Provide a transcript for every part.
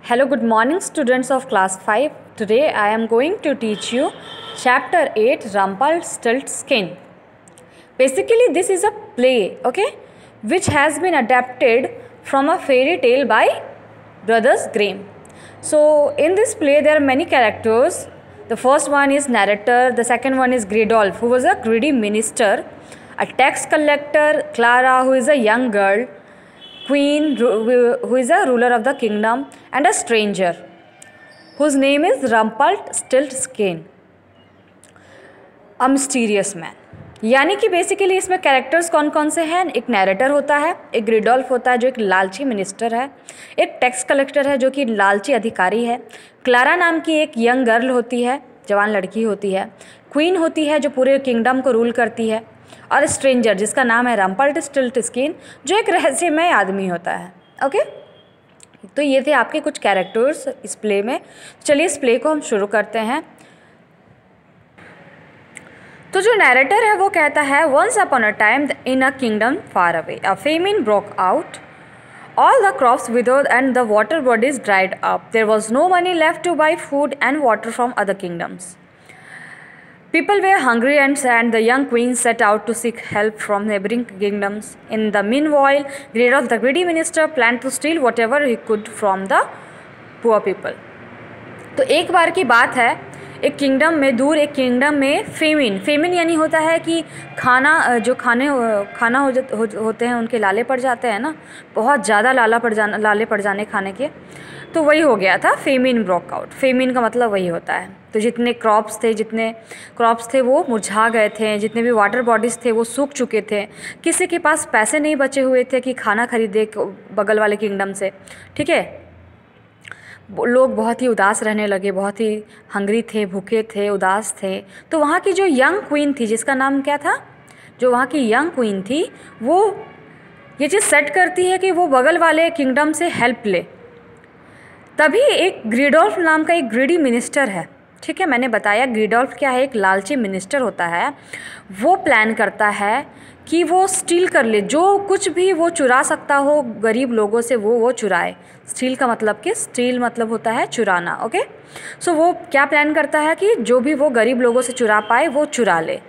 Hello, good morning, students of class 5. Today I am going to teach you chapter 8, Rumpelstiltskin. Basically, this is a play, okay, which has been adapted from a fairy tale by Brothers Grimm. So, in this play, there are many characters. The first one is narrator, the second one is Gridolf, who was a greedy minister, a tax collector, Clara, who is a young girl, Queen, who is a ruler of the kingdom, and a stranger whose name is Rumpelstiltskin, a mysterious man. यानी कि basically इसमें characters कौन कौन से हैं? एक narrator होता है, एक ग्रिडोल्फ होता है जो एक लालची मिनिस्टर है, एक टैक्स कलेक्टर है जो कि लालची अधिकारी है, क्लारा नाम की एक यंग गर्ल होती है, जवान लड़की होती है, क्वीन होती है जो पूरे किंगडम को रूल करती है, और स्ट्रेंजर जिसका नाम है रम्पल्सटिल्टस्किन जो एक रहस्यमय आदमी होता है। ओके, तो ये थे आपके कुछ कैरेक्टर्स इस प्ले में। चलिए इस प्ले को हम शुरू करते हैं। तो जो नैरेटर है वो कहता है, once upon a time in a kingdom far away a famine broke out, all the crops withered and the water bodies dried up. There was no money left to buy food and water from other kingdoms. People were hungry and the young queen set out to seek help from neighboring kingdoms. In the meanwhile, Gridolf, the greedy minister, planned to steal whatever he could from the poor people. तो एक बार की बात है, एक kingdom में, दूर एक kingdom में फेमिन यानी होता है कि खाना होते हैं उनके लाले पड़ जाते हैं ना, बहुत ज़्यादा लाले पड़ जाने खाने के, तो वही हो गया था फेमिन ब्रोकआउट। फेमिन का मतलब वही होता है। तो जितने क्रॉप्स थे वो मुरझा गए थे, जितने भी वाटर बॉडीज़ थे वो सूख चुके थे, किसी के पास पैसे नहीं बचे हुए थे कि खाना खरीदे बगल वाले किंगडम से। ठीक है, लोग बहुत ही उदास रहने लगे, बहुत ही हंग्री थे, भूखे थे, उदास थे। तो वहाँ की जो यंग क्वीन थी, जिसका नाम क्या था, जो वहाँ की यंग क्वीन थी, वो ये चीज़ सेट करती है कि वो बगल वाले किंगडम से हेल्प ले। तभी एक ग्रिडोल्फ नाम का एक ग्रीडी मिनिस्टर है, ठीक है, मैंने बताया ग्रिडोल्फ क्या है, एक लालची मिनिस्टर होता है। वो प्लान करता है कि वो स्टील कर ले, जो कुछ भी वो चुरा सकता हो गरीब लोगों से वो चुराए। स्टील का मतलब कि स्टील मतलब होता है चुराना। ओके, सो वो क्या प्लान करता है कि जो भी वो गरीब लोगों से चुरा पाए वो चुरा ले।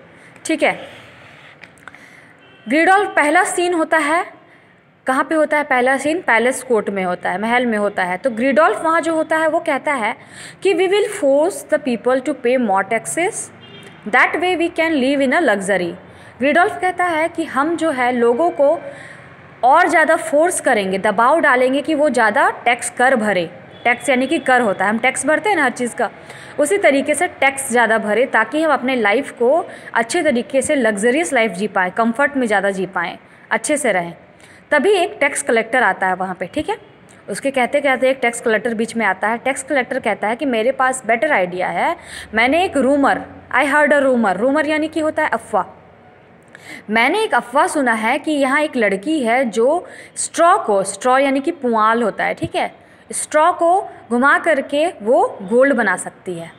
ठीक है, ग्रिडोल्फ पहला सीन होता है, कहाँ पे होता है पहला सीन? पैलेस कोर्ट में होता है, महल में होता है। तो ग्रिडोल्फ वहाँ जो होता है वो कहता है कि we will force the people to pay more taxes, that way we can live in a luxury. Gridolf कहता है कि हम जो है लोगों को और ज़्यादा फोर्स करेंगे, दबाव डालेंगे कि वो ज़्यादा टैक्स कर भरे। टैक्स यानी कि कर होता है, हम टैक्स भरते हैं ना हर चीज़ का, उसी तरीके से टैक्स ज़्यादा भरे ताकि हम अपने लाइफ को अच्छे तरीके से लग्जरियस लाइफ जी पाएँ, कंफर्ट में ज़्यादा जी पाएँ, अच्छे से रहें। तभी एक टैक्स कलेक्टर आता है वहाँ पे। ठीक है, उसके कहते कहते एक टैक्स कलेक्टर बीच में आता है। टैक्स कलेक्टर कहता है कि मेरे पास बेटर आइडिया है, मैंने एक आई हर्ड अ रूमर यानी कि होता है अफवाह। मैंने एक अफवाह सुना है कि यहाँ एक लड़की है जो स्ट्रॉ यानी कि पुआल होता है, ठीक है, स्ट्रॉ को घुमा करके वो गोल्ड बना सकती है,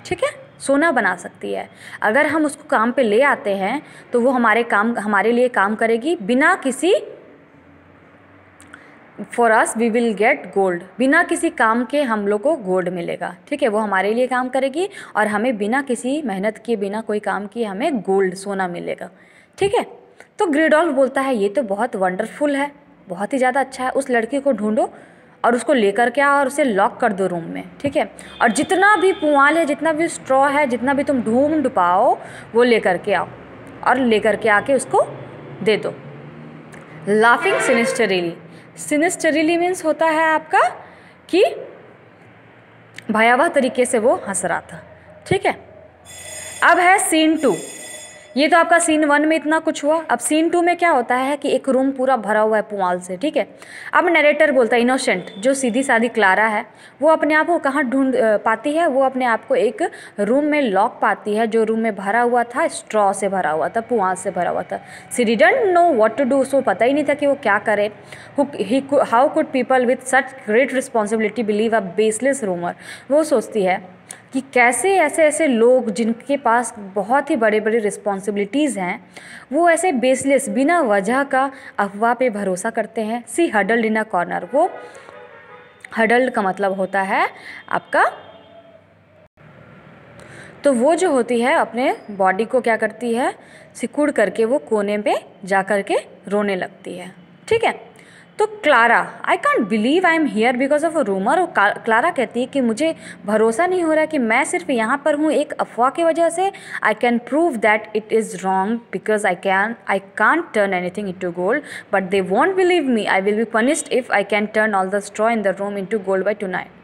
ठीक है, सोना बना सकती है। अगर हम उसको काम पे ले आते हैं तो वो हमारे लिए काम करेगी बिना किसी, for us we will get gold, बिना किसी काम के हम लोग को गोल्ड मिलेगा। ठीक है, वो हमारे लिए काम करेगी और हमें बिना किसी मेहनत किए, बिना कोई काम किए हमें गोल्ड सोना मिलेगा। ठीक है, तो ग्रिडोल्फ बोलता है ये तो बहुत वंडरफुल है, बहुत ही ज़्यादा अच्छा है, उस लड़की को ढूंढो और उसको लेकर के आओ और उसे लॉक कर दो रूम में। ठीक है, और जितना भी पुआल है, जितना भी स्ट्रॉ है, जितना भी तुम ढूंढ पाओ वो लेकर के आओ और लेकर के आके उसको दे दो। लाफिंग सिनिस्टरली मीन्स होता है आपका कि भयावह तरीके से वो हंस रहा था। ठीक है, अब है सीन 2। ये तो आपका सीन 1 में इतना कुछ हुआ। अब सीन 2 में क्या होता है कि एक रूम पूरा भरा हुआ है पुआल से। ठीक है, अब नरेटर बोलता है, इनोसेंट जो सीधी सादी क्लारा है वो अपने आप को कहाँ ढूंढ पाती है, वो अपने आप को एक रूम में लॉक पाती है जो रूम में भरा हुआ था, स्ट्रॉ से भरा हुआ था, पुआल से भरा हुआ था। She didn't know what to do, उसको पता ही नहीं था कि वो क्या करे। How could people with such great responsibility believe a baseless rumour. वो सोचती है कि कैसे ऐसे लोग जिनके पास बहुत ही बड़े बड़े रिस्पॉन्सिबिलिटीज़ हैं वो ऐसे बेसलेस बिना वजह का अफवाह पे भरोसा करते हैं। सी हडल्ड इन अ कॉर्नर, वो हडल्ड का मतलब होता है आपका, तो वो जो होती है अपने बॉडी को क्या करती है, सिकुड़ करके वो कोने पे जा कर के रोने लगती है। ठीक है, तो Clara, I can't believe I am here because of a rumour. Clara कहती है कि मुझे भरोसा नहीं हो रहा कि मैं सिर्फ यहाँ पर हूँ एक अफवाह की वजह से। I can prove that it is wrong because I can't turn anything into gold but they won't believe me. I will be punished if I can turn all the straw in the room into gold bye tonight.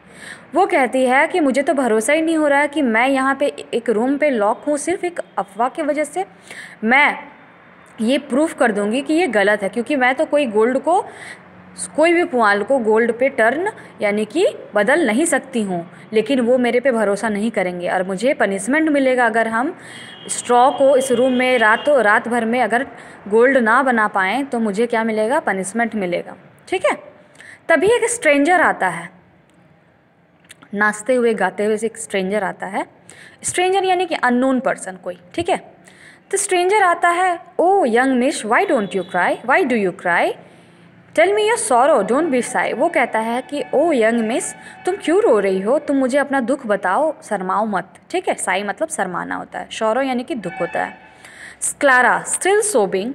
वो कहती है कि मुझे तो भरोसा ही नहीं हो रहा है कि मैं यहाँ पे एक रूम पे लॉक हूँ सिर्फ एक अफवाह की वजह से। मैं ये प्रूफ कर दूँगी कि ये गलत है, क्योंकि मैं तो कोई भी पुआल को गोल्ड पे टर्न यानी कि बदल नहीं सकती हूँ, लेकिन वो मेरे पे भरोसा नहीं करेंगे और मुझे पनिशमेंट मिलेगा अगर हम स्ट्रॉ को इस रूम में रात भर में अगर गोल्ड ना बना पाएँ तो मुझे क्या मिलेगा, पनिशमेंट मिलेगा। ठीक है, तभी एक स्ट्रेंजर आता है, नाचते हुए गाते हुए एक स्ट्रेंजर आता है। स्ट्रेंजर यानी कि अननोन पर्सन कोई। ठीक है, तो स्ट्रेंजर आता है, oh young miss why don't you cry, why do you cry, tell me your sorrow don't be shy. वो कहता है कि ओ यंग मिस तुम क्यों रो रही हो, तुम मुझे अपना दुख बताओ, शर्माओ मत। ठीक है, साई मतलब शर्माना होता है, सॉरो यानी कि दुख होता है। Clara still सोबिंग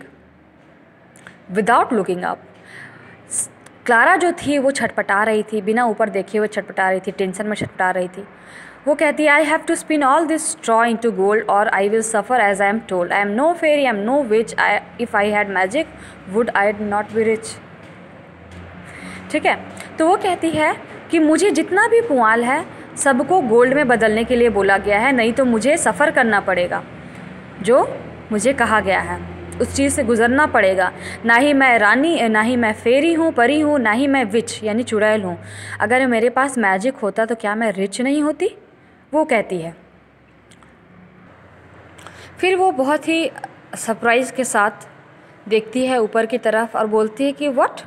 without looking up. Clara जो थी वो छटपटा रही थी, बिना ऊपर देखे हुए छटपटा रही थी, टेंशन में छटपटा रही थी। वो कहती है I have to spin all this straw into gold और I will suffer as I am told, I am no fairy, I am no witch, if I had magic would I not be rich. ठीक है, तो वो कहती है कि मुझे जितना भी पुआल है सबको गोल्ड में बदलने के लिए बोला गया है, नहीं तो मुझे सफ़र करना पड़ेगा, जो मुझे कहा गया है उस चीज़ से गुज़रना पड़ेगा। ना ही मैं रानी, ना ही मैं फेरी हूँ, परी हूँ, ना ही मैं विच यानी चुड़ैल हूँ। अगर मेरे पास मैजिक होता तो क्या मैं रिच नहीं होती, वो कहती है। फिर वो बहुत ही सरप्राइज़ के साथ देखती है ऊपर की तरफ और बोलती है कि व्हाट,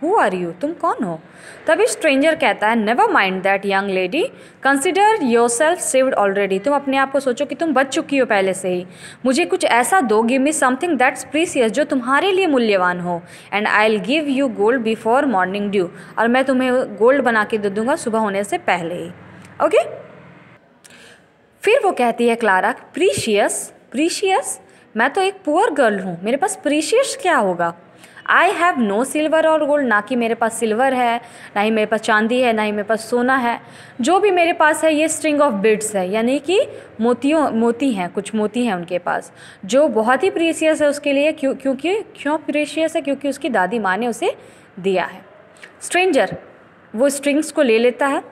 हु आर यू, तुम कौन हो। तभी स्ट्रेंजर कहता है never mind that young lady, consider your self saved already. तुम अपने आप को सोचो कि तुम बच चुकी हो पहले से ही। मुझे कुछ ऐसा दो, give me something that's precious, जो तुम्हारे लिए मूल्यवान हो, and I will give you gold before morning due, और मैं तुम्हें गोल्ड बना के दे दूँगा सुबह होने से पहले ही। ओके, फिर वो कहती है क्लारा प्रीशियस, प्रीशियस, मैं तो एक पुअर गर्ल हूँ, मेरे पास प्रीशियस क्या होगा। आई हैव नो सिल्वर और गोल्ड, ना कि मेरे पास सिल्वर है, ना ही मेरे पास चांदी है, ना ही मेरे पास सोना है। जो भी मेरे पास है ये स्ट्रिंग ऑफ बीड्स है, यानी कि मोती हैं, कुछ मोती हैं उनके पास, जो बहुत ही प्रीशियस है उसके लिए। क्यों प्रीशियस है, क्योंकि उसकी दादी माँ ने उसे दिया है। स्ट्रेंजर वो स्ट्रिंग्स को ले लेता है।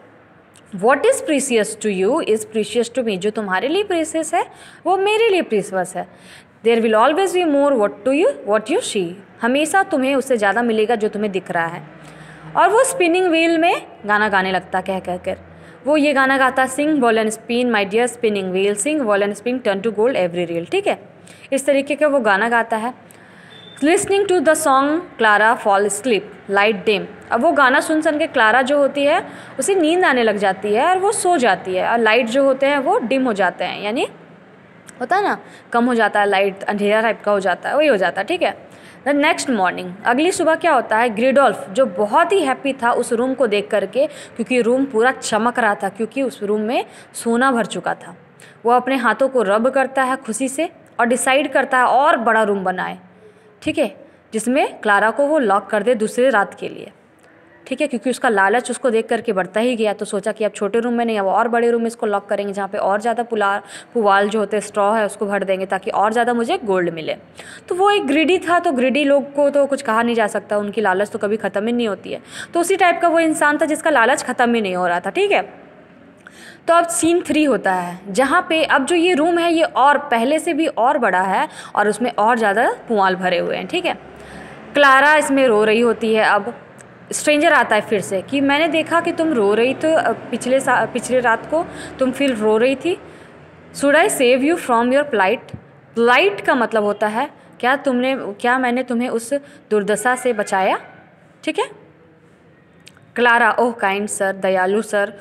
What is precious to you is precious to me, जो तुम्हारे लिए प्रीशियस है वो मेरे लिए प्रीशियस है। There will always be more what you see, हमेशा तुम्हें उससे ज़्यादा मिलेगा जो तुम्हें दिख रहा है। और वो स्पिनिंग व्हील में गाना गाने लगता कह कर वो ये गाना गाता, sing well and spin my dear spinning wheel, sing well and spin turn to gold every reel. ठीक है, इस तरीके का वो गाना गाता है। Listening to the song Clara fall sleep light dim. अब वो गाना सुन के क्लारा जो होती है उसे नींद आने लग जाती है और वो सो जाती है, और लाइट जो होते हैं वो डिम हो जाते हैं, यानी होता है ना कम हो जाता है, लाइट अंधेरा टाइप का हो जाता है, वही हो जाता है। ठीक है, द नेक्स्ट मॉर्निंग, अगली सुबह क्या होता है, ग्रेडोल्फ जो बहुत ही हैप्पी था उस रूम को देख करके, क्योंकि रूम पूरा चमक रहा था, क्योंकि उस रूम में सोना भर चुका था। वो अपने हाथों को रब करता है खुशी से और डिसाइड करता है और बड़ा रूम बनाए। ठीक है, जिसमें क्लारा को वो लॉक कर दे दूसरे रात के लिए। ठीक है, क्योंकि उसका लालच उसको देख करके बढ़ता ही गया, तो सोचा कि अब छोटे रूम में नहीं, अब और बड़े रूम में इसको लॉक करेंगे, जहाँ पे और ज़्यादा पुवाल जो होते हैं स्ट्रॉ है उसको भर देंगे ताकि और ज़्यादा मुझे गोल्ड मिले। तो वो एक ग्रीडी था, तो ग्रीडी लोग को तो कुछ कहा नहीं जा सकता, उनकी लालच तो कभी ख़त्म ही नहीं होती है। तो उसी टाइप का वो इंसान था जिसका लालच ख़त्म ही नहीं हो रहा था। ठीक है, तो अब सीन 3 होता है, जहाँ पे अब जो ये रूम है ये और पहले से भी और बड़ा है और उसमें और ज़्यादा पुआल भरे हुए हैं। ठीक है, क्लारा इसमें रो रही होती है। अब स्ट्रेंजर आता है फिर से कि मैंने देखा कि तुम रो रही, तो पिछले रात को तुम फिर रो रही थी। Should I save you from your plight, plight का मतलब होता है क्या मैंने तुम्हें उस दुर्दशा से बचाया। ठीक है, क्लारा ओह काइंड सर, दयालु sir,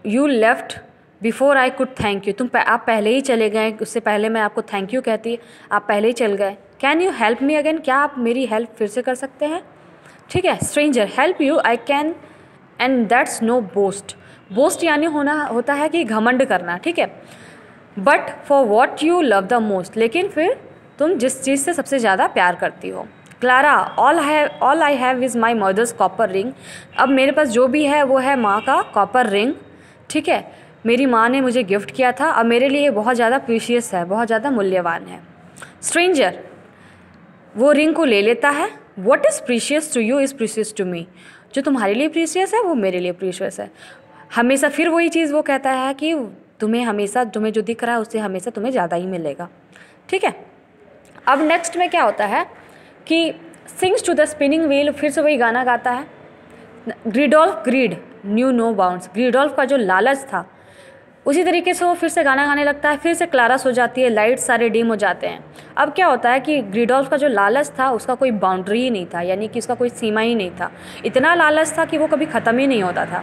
you left before I could thank you, आप पहले ही चले गए, उससे पहले मैं आपको थैंक यू कहती, आप पहले ही चल गए। Can you help me again, क्या आप मेरी हेल्प फिर से कर सकते हैं। ठीक है, stranger help you I can and that's no boast. Boast यानी होता है कि घमंड करना, ठीक है। But for what you love the most, लेकिन फिर तुम जिस चीज़ से सबसे ज़्यादा प्यार करती हो। Clara, all I have is my mother's copper ring. अब मेरे पास जो भी है वो है माँ का कॉपर रिंग, ठीक है। मेरी माँ ने मुझे गिफ्ट किया था, अब मेरे लिए बहुत ज़्यादा प्रीशियस है, बहुत ज़्यादा मूल्यवान है। स्ट्रेंजर वो रिंग को ले लेता है। What is precious to you is precious to me. जो तुम्हारे लिए प्रीशियस है वो मेरे लिए प्रीशियस है। हमेशा फिर वही चीज़ वो कहता है कि तुम्हें जो दिख रहा है उससे हमेशा तुम्हें ज़्यादा ही मिलेगा, ठीक है। अब नेक्स्ट में क्या होता है कि sings to the spinning wheel, फिर से वही गाना गाता है। Greedolf greed knew no bounds, Greedolf का जो लालच था उसी तरीके से वो फिर से गाना गाने लगता है। फिर से क्लारा सो जाती है, लाइट सारे डिम हो जाते हैं। अब क्या होता है कि ग्रीडोल्फ का जो लालच था उसका कोई बाउंड्री ही नहीं था, यानी कि उसका कोई सीमा ही नहीं था। इतना लालच था कि वो कभी ख़त्म ही नहीं होता था।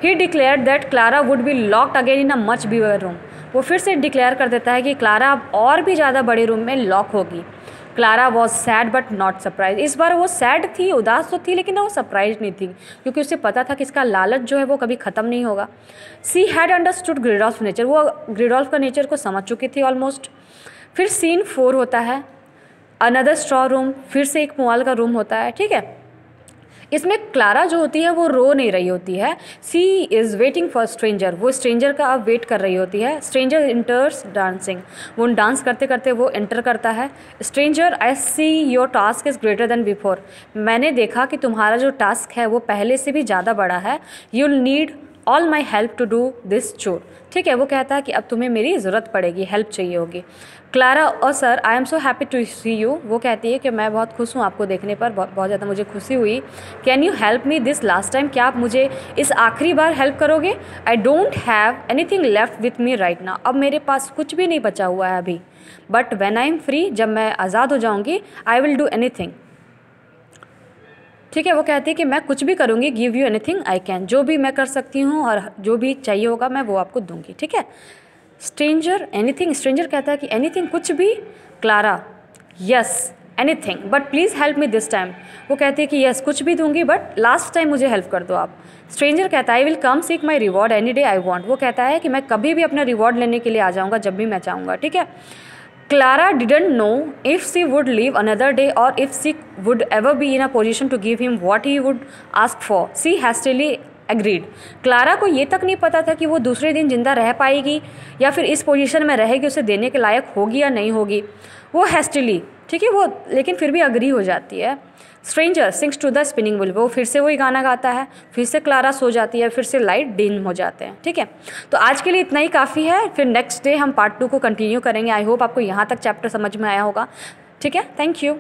ही declared that Clara would be locked again in a much bigger room. वो फिर से डिक्लेयर कर देता है कि क्लारा अब और भी ज़्यादा बड़े रूम में लॉक होगी। Clara was sad but not surprise. इस बार वो सैड थी, उदास तो थी, लेकिन वो सरप्राइज नहीं थी, क्योंकि उसे पता था कि इसका लालच जो है वो कभी ख़त्म नहीं होगा। सी हैड अंडरस्टूड ग्रीडोल्फ नेचर, वो ग्रीडोल्फ का नेचर को समझ चुकी थी ऑलमोस्ट। फिर सीन 4 होता है, अनदर स्ट्रॉ रूम, फिर से एक पुआल का रूम होता है, ठीक है। इसमें क्लारा जो होती है वो रो नहीं रही होती है। सी इज़ वेटिंग फॉर स्ट्रेंजर, वो स्ट्रेंजर का अब वेट कर रही होती है। स्ट्रेंजर इंटर्स डांसिंग, वो डांस करते करते वो एंटर करता है। Stranger, I see your task is greater than before, मैंने देखा कि तुम्हारा जो टास्क है वो पहले से भी ज़्यादा बड़ा है। You will need all my help to do this chore, ठीक है। वो कहता है कि अब तुम्हें मेरी ज़रूरत पड़ेगी, हेल्प चाहिए होगी। क्लारा, और sir I am so happy to see you, वो कहती है कि मैं बहुत खुश हूँ आपको देखने पर, बहुत ज़्यादा मुझे खुशी हुई। Can you help me this last time, क्या आप मुझे इस आखिरी बार हेल्प करोगे। I don't have anything left with me right now, अब मेरे पास कुछ भी नहीं बचा हुआ है अभी। But when I am free, जब मैं आज़ाद हो जाऊँगी, आई विल डू एनीथिंग, ठीक है। वो कहती है कि मैं कुछ भी करूँगी, give you anything I can, जो भी मैं कर सकती हूँ और जो भी चाहिए होगा मैं वो आपको दूंगी, ठीक है। स्ट्रेंजर, एनीथिंग, स्ट्रेंजर कहता है कि एनीथिंग, कुछ भी। Clara, yes anything but please help me this time, वो कहती है कि यस कुछ भी दूंगी बट लास्ट टाइम मुझे हेल्प कर दो आप। स्ट्रेंजर कहता है I will come seek my reward any day I want, वो कहता है कि मैं कभी भी अपना रिवॉर्ड लेने के लिए आ जाऊँगा जब भी मैं चाहूँगा, ठीक है। Clara didn't know if she would live another day or if she would ever be in a position to give him what he would ask for. She hastily agreed. Clara को ये तक नहीं पता था कि वो दूसरे दिन जिंदा रह पाएगी या फिर इस पोजीशन में रहेगी, उसे देने के लायक होगी या नहीं होगी। वो हेस्टिली, ठीक है, वो लेकिन फिर भी अग्री हो जाती है। Stranger sings to the spinning wheel, वो फिर से वही गाना गाता है। फिर से क्लारा सो जाती है, फिर से लाइट डिम हो जाते हैं, ठीक है। तो आज के लिए इतना ही काफ़ी है, फिर नेक्स्ट डे हम पार्ट 2 को कंटिन्यू करेंगे। आई होप आपको यहाँ तक चैप्टर समझ में आया होगा, ठीक है। Thank you.